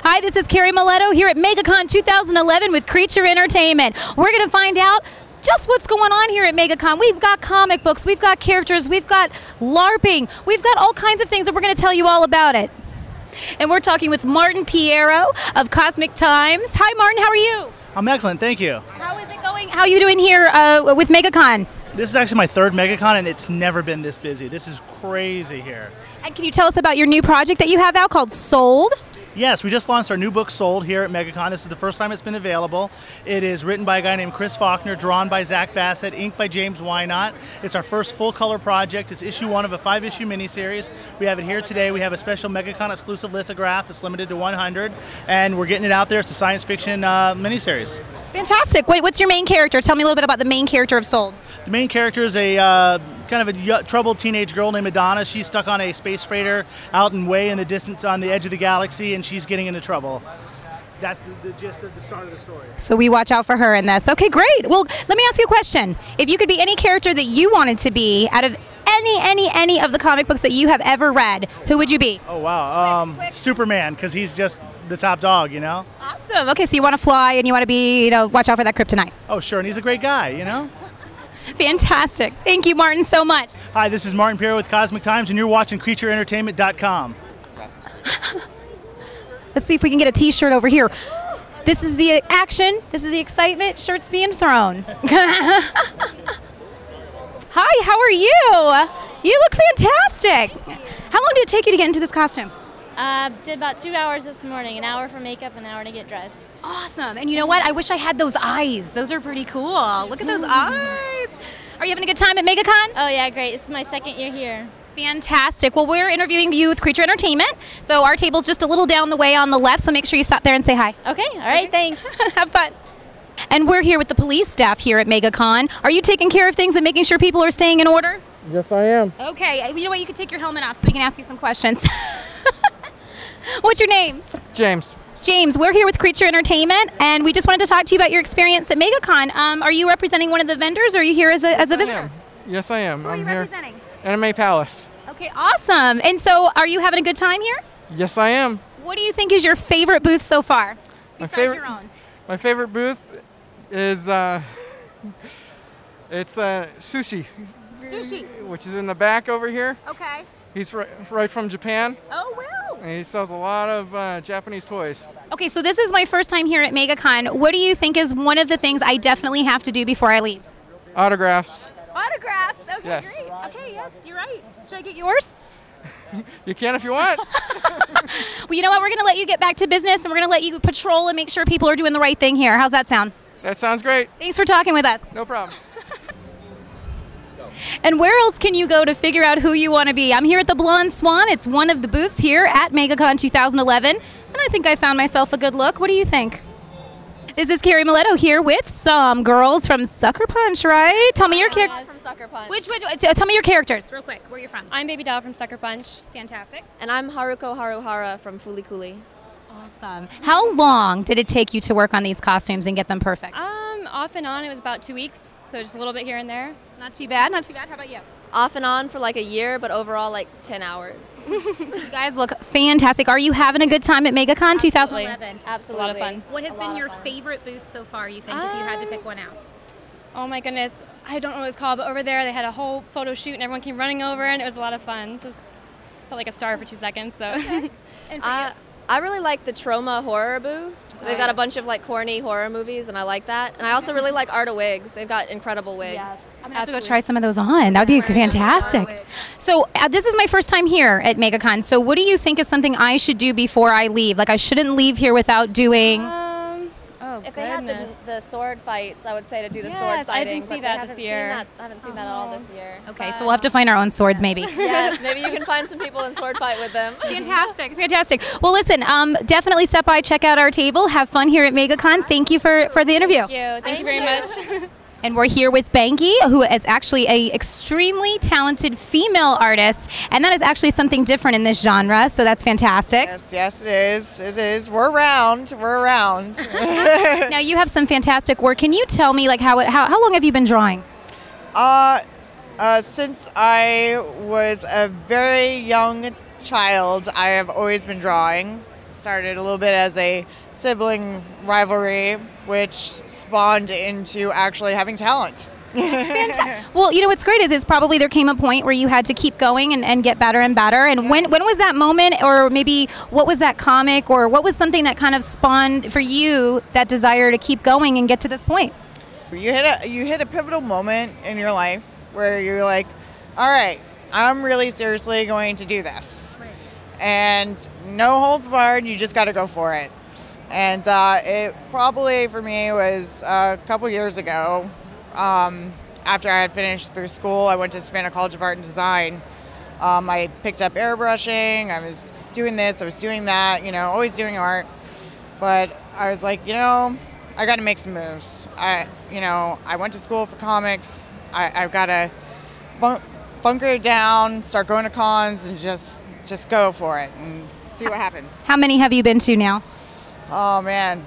Hi, this is Keri Maletto here at MegaCon 2011 with Creature Entertainment. We're going to find out just what's going on here at MegaCon. We've got comic books, we've got characters, we've got LARPing, we've got all kinds of things, and we're going to tell you all about it. And we're talking with Martin Piero of Cosmic Times. Hi, Martin, how are you? I'm excellent, thank you. How is it going? How are you doing here with MegaCon? This is actually my third MegaCon, and it's never been this busy. This is crazy here. And can you tell us about your new project that you have out called Sold? Yes, we just launched our new book, Sold, here at MegaCon. This is the first time it's been available. It is written by a guy named Chris Faulkner, drawn by Zach Bassett, inked by James Wynot. It's our first full-color project. It's issue 1 of a 5-issue miniseries. We have it here today. We have a special MegaCon exclusive lithograph that's limited to 100, and we're getting it out there. It's a science fiction miniseries. Fantastic. Wait, what's your main character? Tell me a little bit about the main character of Sold. The main character is a kind of a troubled teenage girl named Madonna. She's stuck on a space freighter out and way in the distance on the edge of the galaxy, and she's getting into trouble. That's the gist of the start of the story. So we watch out for her in this. Okay, great. Well, let me ask you a question. If you could be any character that you wanted to be out of any of the comic books that you have ever read, who would you be? Oh, wow. Quick. Superman, because he's just the top dog, you know? Awesome. Okay, so you want to fly and you want to be, watch out for that kryptonite. Oh, sure, and he's a great guy, you know? Fantastic. Thank you, Martin, so much. Hi, this is Martin Piero with Cosmic Times, and you're watching CreatureEntertainment.com. Let's see if we can get a t-shirt over here. This is the action. This is the excitement. Shirts being thrown. Hi, how are you? You look fantastic. How long did it take you to get into this costume? Did about 2 hours this morning, an hour for makeup, an hour to get dressed. Awesome. And you know what? I wish I had those eyes. Those are pretty cool. Look at those eyes. Are you having a good time at MegaCon? Oh yeah, great. This is my second year here. Fantastic. Well, we're interviewing you with Creature Entertainment. So our table's just a little down the way on the left, so make sure you stop there and say hi. Okay, all right, thanks. Have fun. And we're here with the police staff here at MegaCon. Are you taking care of things and making sure people are staying in order? Yes, I am. Okay. You know what? You can take your helmet off so we can ask you some questions. What's your name? James. James, we're here with Creature Entertainment, and we just wanted to talk to you about your experience at MegaCon. Are you representing one of the vendors, or are you here as a visitor? Yes, I am. Who are you representing? Anime Palace. Okay, awesome. And so, are you having a good time here? Yes, I am. What do you think is your favorite booth so far? Besides your own? My favorite booth is it's sushi. Sushi. Which is in the back over here. Okay. He's right from Japan. Oh, wow. And he sells a lot of Japanese toys. Okay, so this is my first time here at MegaCon. What do you think is one of the things I definitely have to do before I leave? Autographs. Autographs? Okay, yes. Great. Okay, yes, you're right. Should I get yours? You can if you want. Well, you know what? We're going to let you get back to business, and we're going to let you patrol and make sure people are doing the right thing here. How's that sound? That sounds great. Thanks for talking with us. No problem. And where else can you go to figure out who you want to be? I'm here at the Blonde Swan. It's one of the booths here at MegaCon 2011. And I think I found myself a good look. What do you think? This is Keri Maletto here with some girls from Sucker Punch, right? Tell me your characters. From Sucker Punch. Tell me your characters, real quick. Where are you from? I'm Baby Doll from Sucker Punch. Fantastic. And I'm Haruko Haruhara from Fooly Cooly. Awesome. How long did it take you to work on these costumes and get them perfect? Off and on, it was about 2 weeks, so just a little bit here and there. Not too bad, not too bad. How about you? Off and on for like a year, but overall like 10 hours. You guys look fantastic. Are you having a good time at MegaCon 2011? Absolutely. A lot of fun. What has been your favorite booth so far, you think, if you had to pick one out? Oh my goodness, I don't know what it's called, but over there they had a whole photo shoot and everyone came running over and it was a lot of fun. Just felt like a star for 2 seconds. So. Okay. And for you? I really like the Trauma horror booth. They've got a bunch of like corny horror movies, and I like that. And I also really like Art of Wigs. They've got incredible wigs. Yes, I'm gonna have to go try some of those on. That would be fantastic. So this is my first time here at MegaCon. So what do you think is something I should do before I leave? Like I shouldn't leave here without doing. If they had the sword fights, I would say to do the sword Yes, sighting. I didn't see that this year. I haven't seen that at all this year. Okay, so we'll have to find our own swords, maybe. Yes, maybe you can find some people in sword fight with them. Fantastic, fantastic. Well, listen, definitely stop by, check out our table, have fun here at MegaCon. Thank you for the interview. Thank you very much. And we're here with Banky, who is actually an extremely talented female artist, and that is actually something different in this genre, so that's fantastic. Yes, it is. It is. We're around. We're around. Now, you have some fantastic work. Can you tell me, like, how long have you been drawing? Since I was a very young child, I have always been drawing. started a little bit as a sibling rivalry, which spawned into actually having talent. Fantastic. Well, you know what's great is probably there came a point where you had to keep going and get better and better. And when was that moment, or maybe what was that comic, or what was something that kind of spawned for you that desire to keep going and get to this point? You hit a pivotal moment in your life where you're like, all right, I'm really seriously going to do this. Right. And no holds barred, you just got to go for it. And it probably for me was a couple years ago. After I had finished through school, I went to Savannah College of Art and Design. I picked up airbrushing, I was doing this, I was doing that, always doing art. But I was like, I got to make some moves. I went to school for comics. I've got to bunker it down, start going to cons, and just go for it and see what happens. How many have you been to now? Oh, man.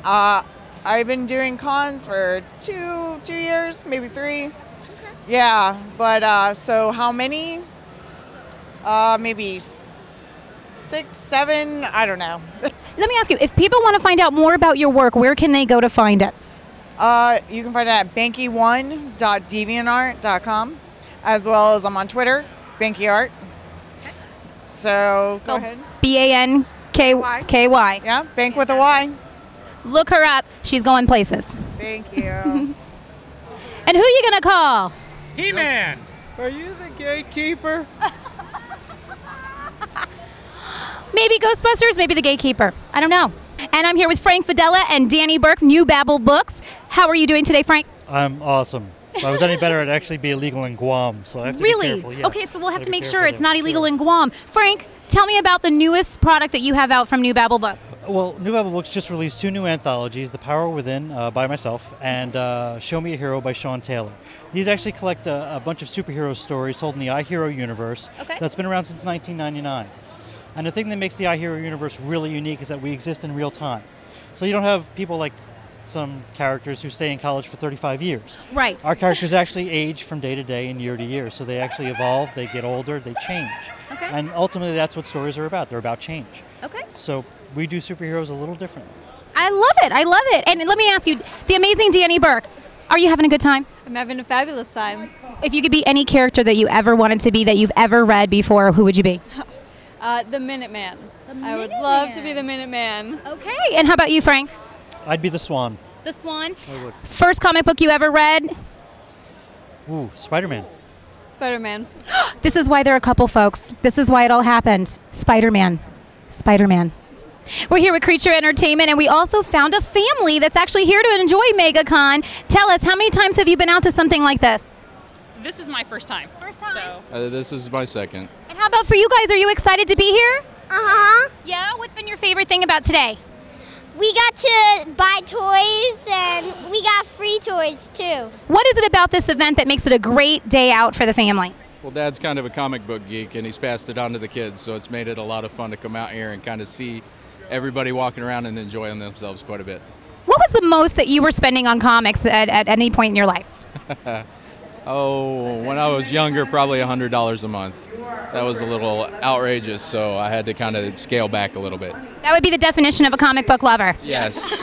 I've been doing cons for two years, maybe 3. Okay. Yeah, but so how many? Maybe 6, 7, I don't know. Let me ask you, if people want to find out more about your work, where can they go to find it? You can find it at banky1.deviantart.com, as well as I'm on Twitter, BankyArt. So go ahead. BANKY. Yeah, bank with a Y. Look her up. She's going places. Thank you. And who are you going to call? He-Man. Are you the gatekeeper? Maybe Ghostbusters, maybe the gatekeeper. I don't know. And I'm here with Frank Fidella and Danny Burke, New Babel Books. How are you doing today, Frank? I'm awesome. If I was any better, it'd actually be illegal in Guam, so I have to be careful. Yeah. Okay, so we'll have to make sure it's not illegal in Guam. Frank, tell me about the newest product that you have out from New Babel Books. Well, New Babel Books just released 2 new anthologies, The Power Within by myself and Show Me a Hero by Sean Taylor. These actually collect a bunch of superhero stories told in the iHero universe that's been around since 1999. And the thing that makes the iHero universe really unique is that we exist in real time. So you don't have people like some characters who stay in college for 35 years. Right. Our characters actually age from day to day and year to year, so they actually evolve, they get older, they change. Okay. And ultimately that's what stories are about. They're about change. Okay. So we do superheroes a little different. I love it. I love it. And let me ask you, the amazing Danny Burke, are you having a good time? I'm having a fabulous time. If you could be any character that you ever wanted to be that you've ever read before, who would you be? The Minuteman. I would love to be the Minuteman. Okay. And how about you, Frank? I'd be the Swan. The Swan? I would. First comic book you ever read? Ooh, Spider-Man. Spider-Man. This is why there are a couple, folks. This is why it all happened. Spider-Man. Spider-Man. We're here with Creature Entertainment, and we also found a family that's actually here to enjoy MegaCon. Tell us, how many times have you been out to something like this? This is my first time. First time? So. This is my second. And how about for you guys? Are you excited to be here? Uh-huh. Yeah? What's been your favorite thing about today? We got to buy toys and we got free toys too. What is it about this event that makes it a great day out for the family? Well, Dad's kind of a comic book geek, and he's passed it on to the kids, so it's made it a lot of fun to come out here and kind of see everybody walking around and enjoying themselves quite a bit. What was the most that you were spending on comics at any point in your life? Oh, when I was younger, probably $100 a month. That was a little outrageous, so I had to kind of scale back a little bit. That would be the definition of a comic book lover. Yes.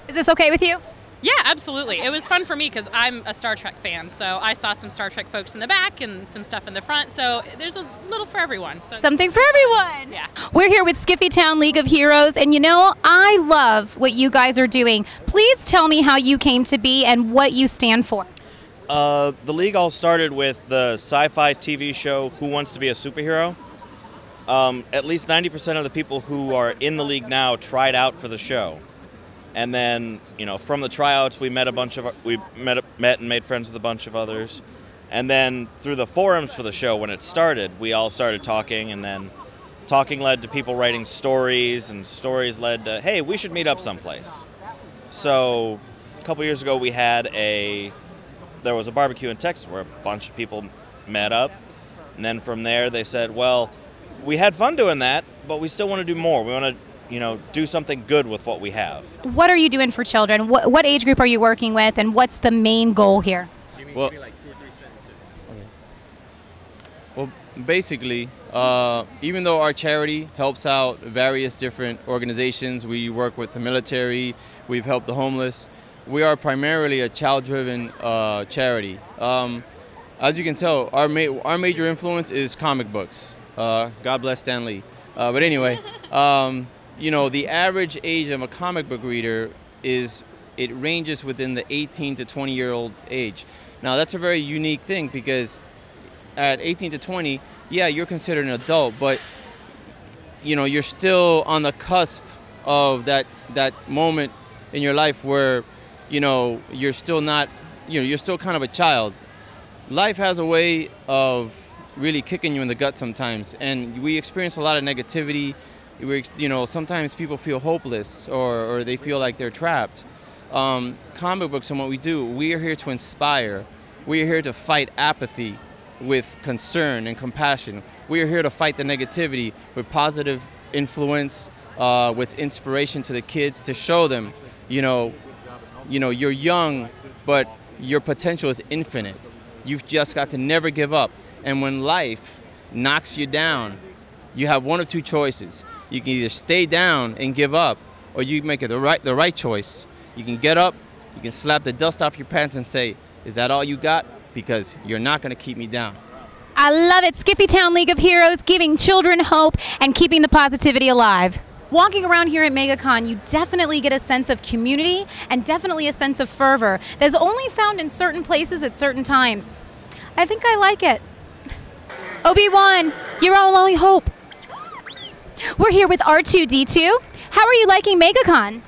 Is this okay with you? Yeah, absolutely. It was fun for me because I'm a Star Trek fan, so I saw some Star Trek folks in the back and some stuff in the front, so there's a little for everyone. So. Something for everyone. Yeah. We're here with Skiffy Town League of Heroes, and you know, I love what you guys are doing. Please tell me how you came to be and what you stand for. The league all started with the sci-fi TV show Who Wants to Be a Superhero. At least 90% of the people who are in the league now tried out for the show. And then, you know, from the tryouts, we met and made friends with a bunch of others. And then through the forums for the show, when it started, we all started talking, and then talking led to people writing stories, and stories led to, hey, we should meet up someplace. So a couple years ago, there was a barbecue in Texas where a bunch of people met up. And then from there, they said, well, we had fun doing that, but we still want to do more. We want to, you know, do something good with what we have. What are you doing for children? What age group are you working with, and what's the main goal here? Well, basically, Even though our charity helps out various different organizations, we work with the military, we've helped the homeless, we are primarily a child-driven charity. As you can tell, our major influence is comic books. God bless Stan Lee. But anyway, you know, the average age of a comic book reader it ranges within the 18 to 20-year-old age. Now, that's a very unique thing because at 18 to 20, yeah, you're considered an adult, but you know, you're still on the cusp of that moment in your life where, you know, you're still not, you know, you're still kind of a child. Life has a way of really kicking you in the gut sometimes, and we experience a lot of negativity. You know, sometimes people feel hopeless or they feel like they're trapped. Comic books and what we do, we are here to inspire. We are here to fight apathy with concern and compassion. We are here to fight the negativity with positive influence, with inspiration to the kids, to show them, you know, you're young, but your potential is infinite. You've just got to never give up. And when life knocks you down, you have one of two choices. You can either stay down and give up, or you make it the right choice. You can get up, you can slap the dust off your pants and say, is that all you got? Because you're not going to keep me down. I love it. Skiffytown League of Heroes, giving children hope and keeping the positivity alive. Walking around here at MegaCon, you definitely get a sense of community and definitely a sense of fervor that's only found in certain places at certain times. I think I like it. Obi-Wan, you're our only hope. We're here with R2-D2. How are you liking MegaCon?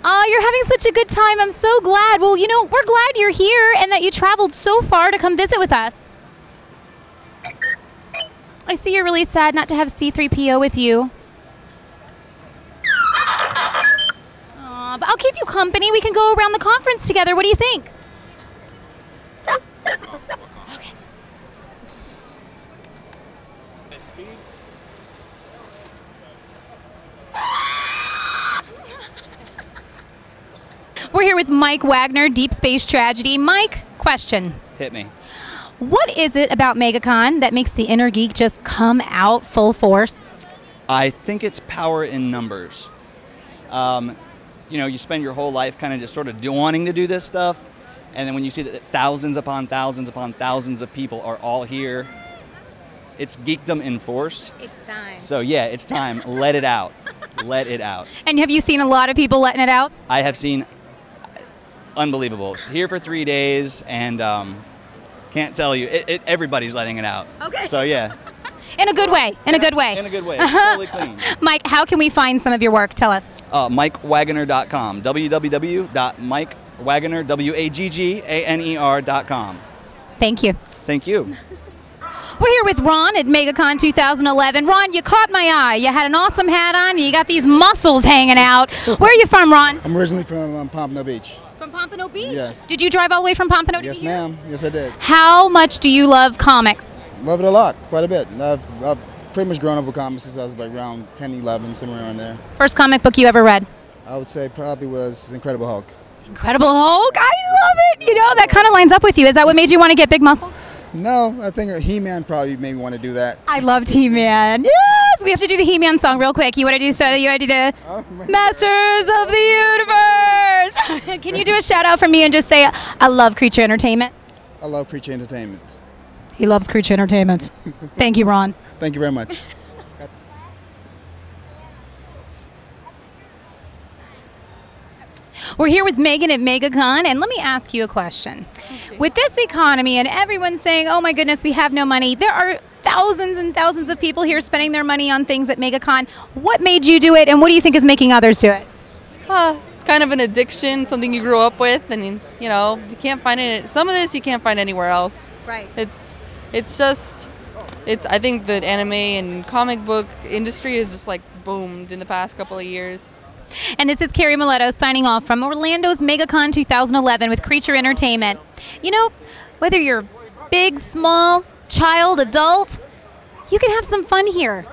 Oh, you're having such a good time. I'm so glad. Well, you know, we're glad you're here and that you traveled so far to come visit with us. I see you're really sad not to have C-3PO with you. Aw, but I'll keep you company. We can go around the conference together. What do you think? Okay. We're here with Mike Wagner, Deep Space Tragedy. Mike, question. Hit me. What is it about MegaCon that makes the inner geek just come out full force? I think it's power in numbers. You know, you spend your whole life kind of just sort of wanting to do this stuff, and then when you see that thousands upon thousands upon thousands of people are all here, it's geekdom in force. It's time. So yeah, it's time. Let it out. Let it out. And have you seen a lot of people letting it out? I have seen unbelievable. Here for 3 days, and can't tell you, everybody's letting it out. Okay. So yeah. In a good way. In a good way. In a good way. Totally clean. Mike, how can we find some of your work? Tell us. MikeWagner.com. www.MikeWagner.com. Thank you. Thank you. We're here with Ron at MegaCon 2011. Ron, you caught my eye. You had an awesome hat on, and you got these muscles hanging out. Where are you from, Ron? I'm originally from Pompano Beach. From Pompano Beach? Yes. Did you drive all the way from Pompano to Yes, be here? ma'am. Yes, I did. How much do you love comics? Love it a lot, quite a bit. I've pretty much grown up with comics since I was like around 10, 11, somewhere around there. First comic book you ever read? I would say probably was Incredible Hulk. Incredible Hulk? I love it! You know, that kind of lines up with you. Is that what made you want to get big muscles? No, I think He-Man probably made me want to do that. I loved He-Man. Yes! We have to do the He-Man song real quick. You want to do the Masters of the Universe? Can you do a shout out from me and just say, I love Creature Entertainment? I love Creature Entertainment. He loves Creature Entertainment. Thank you, Ron. Thank you very much. We're here with Megan at MegaCon, and let me ask you a question. Okay. With this economy and everyone saying, oh my goodness, we have no money, there are thousands and thousands of people here spending their money on things at MegaCon. What made you do it, and what do you think is making others do it? It's kind of an addiction, something you grew up with, and you know, you can't find it. Some of this you can't find anywhere else. Right. It's I think the anime and comic book industry is just like boomed in the past couple of years. And this is Keri Maletto signing off from Orlando's MegaCon 2011 with Creature Entertainment. You know, whether you're big, small, child, adult, you can have some fun here.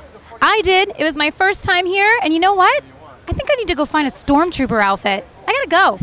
I did. It was my first time here, and you know what? I think I need to go find a stormtrooper outfit. I gotta go.